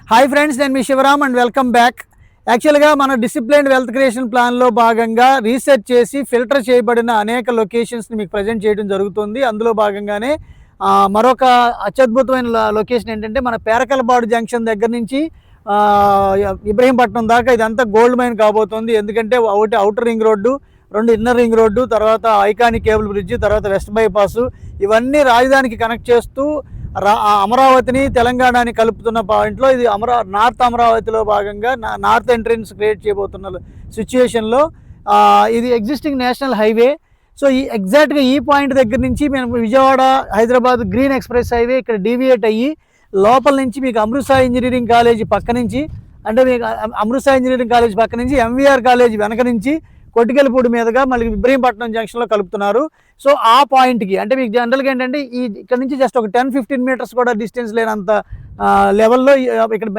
Hi friends, నేను మీ Shivaram and welcome back. యాక్చువల్గా మన డిసిప్లైన్డ్ వెల్త్ క్రియేషన్ ప్లాన్లో భాగంగా రీసెర్చ్ చేసి ఫిల్టర్ చేయబడిన అనేక లొకేషన్స్ని మీకు ప్రజెంట్ చేయడం జరుగుతుంది. అందులో భాగంగానే మరొక అత్యద్భుతమైన లొకేషన్ ఏంటంటే మన పేరకలబాడు జంక్షన్ దగ్గర నుంచి ఇబ్రహీంపట్నం దాకా ఇదంతా గోల్డ్ మైన్ కాబోతుంది. ఎందుకంటే ఒకటి అవుటర్ రింగ్ రోడ్డు, రెండు ఇన్నర్ రింగ్ రోడ్డు, తర్వాత ఐకానిక్ కేబుల్ బ్రిడ్జ్, తర్వాత వెస్ట్ బైపాస్, ఇవన్నీ రాజధానికి కనెక్ట్ చేస్తూ అమరావతిని తెలంగాణని కలుపుతున్న పాయింట్లో ఇది నార్త్ అమరావతిలో భాగంగా నార్త్ ఎంట్రన్స్ క్రియేట్ చేయబోతున్న సిచ్యుయేషన్లో ఇది ఎగ్జిస్టింగ్ నేషనల్ హైవే. సో ఎగ్జాక్ట్గా ఈ పాయింట్ దగ్గర నుంచి మేము Vijayawada Hyderabad green express highway ఇక్కడ డీవియేట్ అయ్యి లోపల నుంచి మీకు అమృత్సర్ ఇంజనీరింగ్ కాలేజ్ పక్క నుంచి, అంటే మీకు అమృత్సర్ ఇంజనీరింగ్ కాలేజ్ పక్క నుంచి ఎంవీఆర్ కాలేజ్ వెనక నుంచి కొట్టికెలపూడి మీదుగా మళ్ళీ ఇబ్రహీంపట్నం జంక్షన్లో కలుపుతున్నారు. సో ఆ పాయింట్కి అంటే మీకు జనరల్గా ఏంటంటే ఇక్కడ నుంచి జస్ట్ ఒక 10-15 మీటర్స్ కూడా డిస్టెన్స్ లేనంత లెవెల్లో ఇక్కడ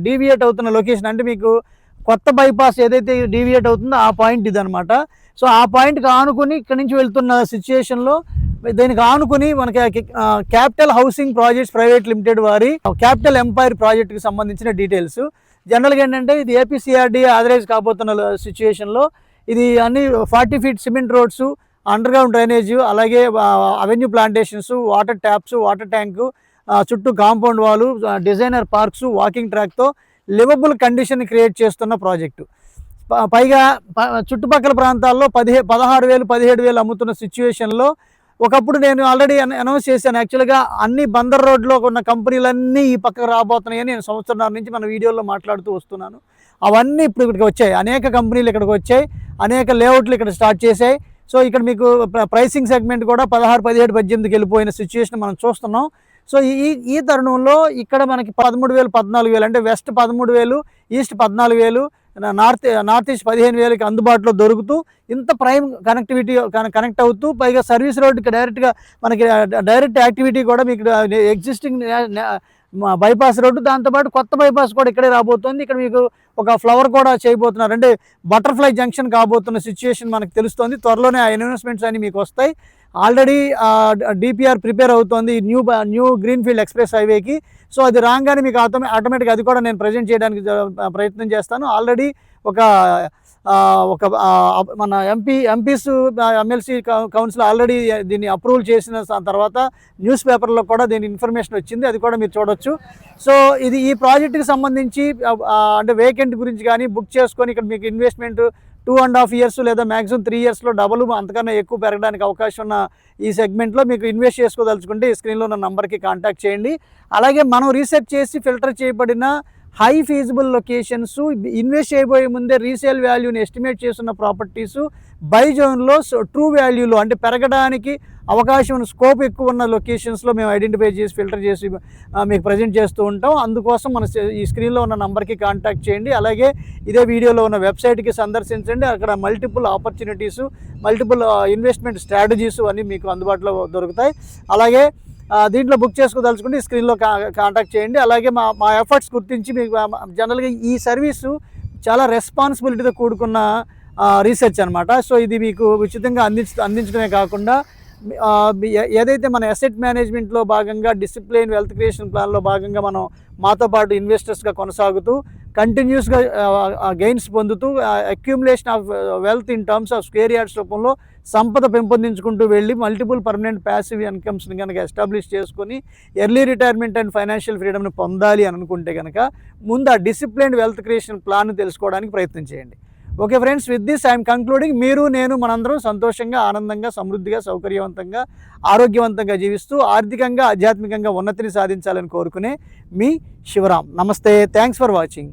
డీవియేట్ అవుతున్న లొకేషన్. అంటే మీకు కొత్త బైపాస్ ఏదైతే డీవియేట్ అవుతుందో ఆ పాయింట్ ఇదనమాట. సో ఆ పాయింట్కి ఆనుకుని ఇక్కడ నుంచి వెళ్తున్న సిచ్యుయేషన్లో దీనికి ఆనుకుని మనకి capital housing projects private limited వారి క్యాపిటల్ ఎంపైర్ ప్రాజెక్ట్కి సంబంధించిన డీటెయిల్స్. జనరల్గా ఏంటంటే ఇది ఏపీసీఆర్డీ ఆథరైజ్ కాబోతున్న సిచ్యుయేషన్లో ఇది అన్ని 40 feet cement roads, underground drainage, అలాగే avenue plantations, water taps, water tank, చుట్టూ compound wall, designer parks, walking ట్రాక్తో లివబుల్ కండిషన్ క్రియేట్ చేస్తున్న ప్రాజెక్టు. పైగా చుట్టుపక్కల ప్రాంతాల్లో 16,000 17,000 అమ్ముతున్న సిచ్యువేషన్లో ఒకప్పుడు నేను ఆల్రెడీ అనౌన్స్ చేశాను. యాక్చువల్గా అన్ని బందర్ రోడ్లో ఉన్న కంపెనీలన్నీ ఈ పక్కకు రాబోతున్నాయని నేను సంవత్సరాల నుంచి మన వీడియోలో మాట్లాడుతూ వస్తున్నాను. అవన్నీ ఇప్పుడు ఇక్కడికి వచ్చాయి. అనేక కంపెనీలు ఇక్కడికి వచ్చాయి, అనేక లేఅవుట్లు ఇక్కడ స్టార్ట్ చేశాయి. సో ఇక్కడ మీకు ప్రైసింగ్ సెగ్మెంట్ కూడా 16, 17, 18కి వెళ్ళిపోయిన సిచ్యువేషన్ మనం చూస్తున్నాం. సో ఈ తరుణంలో ఇక్కడ మనకి 13,000, 14,000 అంటే వెస్ట్ 13,000, ఈస్ట్ 14,000, నార్త్ ఈస్ట్ 15,000కి అందుబాటులో దొరుకుతూ ఇంత ప్రైమ్ కనెక్టివిటీ కనెక్ట్ అవుతూ, పైగా సర్వీస్ రోడ్డుకి డైరెక్ట్గా మనకి డైరెక్ట్ యాక్టివిటీ కూడా మీకు ఎగ్జిస్టింగ్ బైపాస్ రోడ్డు, దాంతోపాటు కొత్త బైపాస్ కూడా ఇక్కడే రాబోతుంది. ఇక్కడ మీకు ఒక ఫ్లవర్ కూడా చేయబోతున్నారు, అంటే బటర్ఫ్లై జంక్షన్ కాబోతున్న సిచ్యుయేషన్ మనకు తెలుస్తుంది. త్వరలోనే ఆ ఇన్వెస్ట్మెంట్స్ అన్ని మీకు వస్తాయి. ఆల్రెడీ డిపిఆర్ ప్రిపేర్ అవుతోంది న్యూ గ్రీన్ఫీల్డ్ ఎక్స్ప్రెస్ హైవేకి. సో అది రాగానే మీకు ఆటోమేటిక్గా అది కూడా నేను ప్రజెంట్ చేయడానికి ప్రయత్నం చేస్తాను. ఆల్రెడీ మన ఎంపీస్ ఎమ్మెల్సీ కౌన్సిల్ ఆల్రెడీ దీన్ని అప్రూవల్ చేసిన తర్వాత న్యూస్ పేపర్లో కూడా దీని ఇన్ఫర్మేషన్ వచ్చింది, అది కూడా మీరు చూడొచ్చు. సో ఈ ప్రాజెక్టుకి సంబంధించి అంటే వేకెంట్ గురించి కానీ బుక్ చేసుకొని ఇక్కడ మీకు ఇన్వెస్ట్మెంట్ 2.5 years లేదా మ్యాక్సిమం 3 yearsలో డబుల్ అంతకన్నా ఎక్కువ పెరగడానికి అవకాశం ఉన్న ఈ సెగ్మెంట్లో మీకు ఇన్వెస్ట్ చేసుకోదలుచుకుంటే ఈ స్క్రీన్లో ఉన్న నంబర్కి కాంటాక్ట్ చేయండి. అలాగే మనం రీసెర్చ్ చేసి ఫిల్టర్ చేయబడిన హై ఫీజిబుల్ లొకేషన్స్, ఇన్వెస్ట్ చేయబోయే ముందే రీసేల్ వాల్యూని ఎస్టిమేట్ చేస్తున్న ప్రాపర్టీసు, బై జోన్లో ట్రూ వాల్యూలో అంటే పెరగడానికి అవకాశం ఉన్న స్కోప్ ఎక్కువ ఉన్న లొకేషన్స్లో మేము ఐడెంటిఫై చేసి ఫిల్టర్ చేసి మీకు ప్రజెంట్ చేస్తూ ఉంటాం. అందుకోసం మన ఈ స్క్రీన్లో ఉన్న నంబర్కి కాంటాక్ట్ చేయండి. అలాగే ఇదే వీడియోలో ఉన్న వెబ్సైట్కి సందర్శించండి. అక్కడ multiple opportunities, multiple investment strategies అన్నీ మీకు అందుబాటులో దొరుకుతాయి. అలాగే దీంట్లో బుక్ చేసుకోదలుచుకుంటే ఈ స్క్రీన్లో కాంటాక్ట్ చేయండి. అలాగే మా ఎఫర్ట్స్ గుర్తించి మీకు జనరల్గా ఈ సర్వీసు చాలా రెస్పాన్సిబిలిటీతో కూడుకున్న రీసెర్చ్ అనమాట. సో ఇది మీకు ఉచితంగా అందించడమే కాకుండా ఏదైతే మన అసెట్ మేనేజ్మెంట్లో భాగంగా డిసిప్లైన్ వెల్త్ క్రియేషన్ ప్లాన్లో భాగంగా మనం మాతో పాటు ఇన్వెస్టర్స్గా కొనసాగుతూ కంటిన్యూస్గా గెయిన్స్ పొందుతూ accumulation of wealth in terms of square yards రూపంలో సంపద పెంపొందించుకుంటూ వెళ్ళి మల్టిపుల్ పర్మనెంట్ ప్యాసివ్ ఇన్కమ్స్ని కనుక ఎస్టాబ్లిష్ చేసుకొని ఎర్లీ రిటైర్మెంట్ అండ్ ఫైనాన్షియల్ ఫ్రీడమ్ని పొందాలి అని అనుకుంటే కనుక ముందు ఆ డిసిప్లైన్డ్ వెల్త్ క్రియేషన్ ప్లాన్ తెలుసుకోవడానికి ప్రయత్నం చేయండి. Okay friends, with this I'm concluding. మీరు నేను మనందరం సంతోషంగా, ఆనందంగా, సమృద్ధిగా, సౌకర్యవంతంగా, ఆరోగ్యవంతంగా జీవిస్తూ ఆర్థికంగా, ఆధ్యాత్మికంగా ఉన్నతిని సాధించాలని కోరుకునే మీ శివరామ్. నమస్తే, థ్యాంక్స్ ఫర్ వాచింగ్.